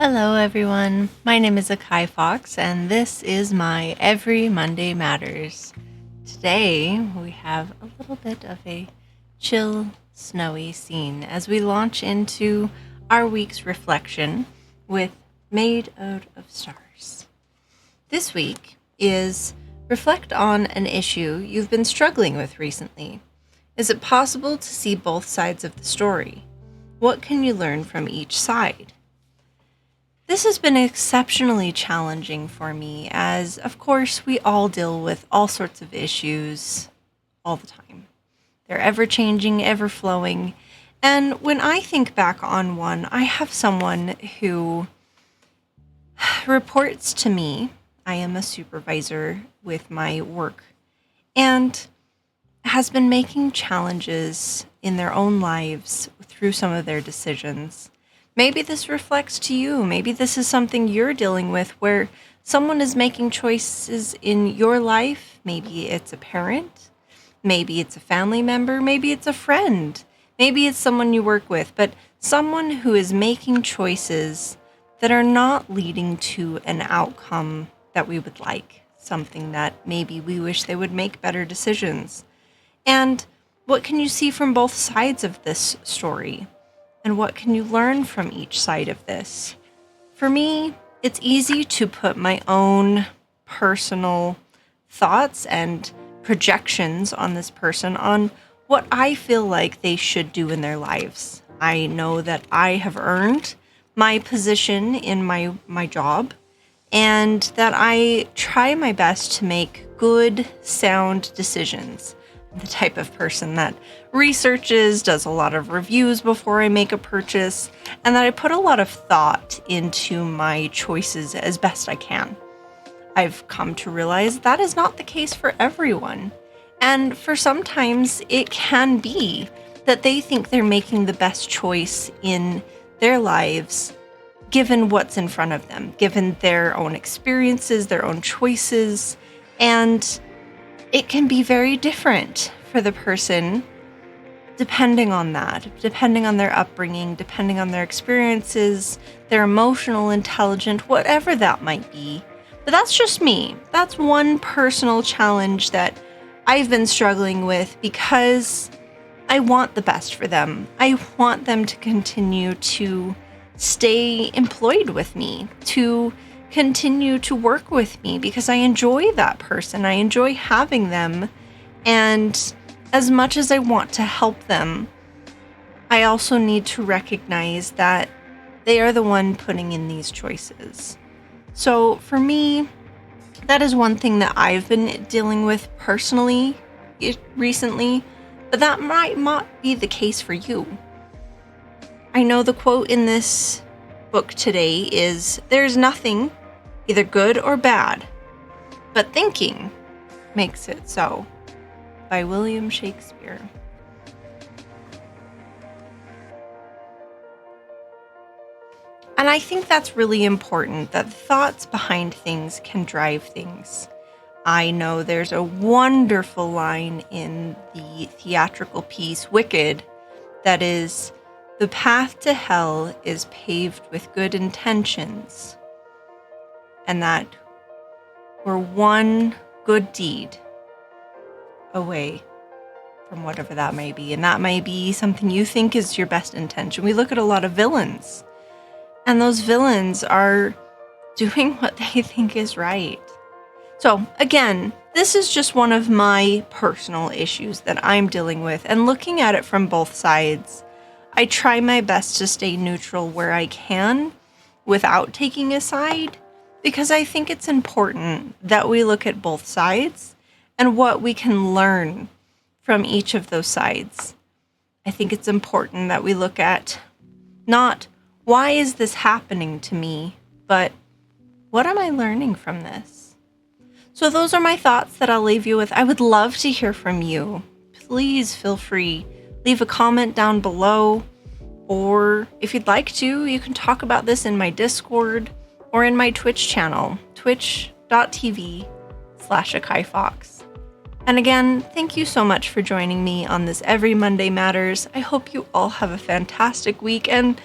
Hello, everyone. My name is Akai Fox, and this is my Every Monday Matters. Today, we have a little bit of a chill, snowy scene as we launch into our week's reflection with Made Out of Stars. This week is reflect on an issue you've been struggling with recently. Is it possible to see both sides of the story? What can you learn from each side? This has been exceptionally challenging for me, as, of course, we all deal with all sorts of issues all the time. They're ever changing, ever flowing. And when I think back on one, I have someone who reports to me. I am a supervisor with my work and has been making challenges in their own lives through some of their decisions. Maybe this reflects to you. Maybe this is something you're dealing with where someone is making choices in your life. Maybe it's a parent. Maybe it's a family member. Maybe it's a friend. Maybe it's someone you work with, but someone who is making choices that are not leading to an outcome that we would like, something that maybe we wish they would make better decisions. And what can you see from both sides of this story? And what can you learn from each side of this? For me, it's easy to put my own personal thoughts and projections on this person, on what I feel like they should do in their lives. I know that I have earned my position in my job, and that I try my best to make good, sound decisions. The type of person that researches, does a lot of reviews before I make a purchase, and that I put a lot of thought into my choices as best I can. I've come to realize that is not the case for everyone. And for sometimes it can be that they think they're making the best choice in their lives given what's in front of them, given their own experiences, their own choices, and it can be very different for the person depending on that, depending on their upbringing, depending on their experiences, their emotional intelligence, whatever that might be. But that's just me. That's one personal challenge that I've been struggling with because I want the best for them. I want them to continue to stay employed with me, to continue to work with me because I enjoy that person. I enjoy having them. And as much as I want to help them, I also need to recognize that they are the one putting in these choices. So for me, that is one thing that I've been dealing with personally recently, but that might not be the case for you. I know the quote in this book today is, "There's nothing either good or bad, but thinking makes it so," by William Shakespeare. And I think that's really important, that thoughts behind things can drive things. I know there's a wonderful line in the theatrical piece Wicked that is, "The path to hell is paved with good intentions," and that we're one good deed away from whatever that may be. And that may be something you think is your best intention. We look at a lot of villains, and those villains are doing what they think is right. So again, this is just one of my personal issues that I'm dealing with, and looking at it from both sides, I try my best to stay neutral where I can without taking a side, because I think it's important that we look at both sides and what we can learn from each of those sides. I think it's important that we look at not why is this happening to me, but what am I learning from this? So those are my thoughts that I'll leave you with. I would love to hear from you. Please feel free. Leave a comment down below, or if you'd like to, you can talk about this in my Discord or in my Twitch channel, twitch.tv/AkaiFox. And again, thank you so much for joining me on this Every Monday Matters. I hope you all have a fantastic week, and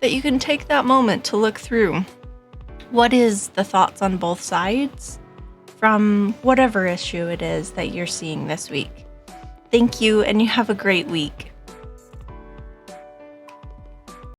that you can take that moment to look through what is the thoughts on both sides from whatever issue it is that you're seeing this week. Thank you, and you have a great week.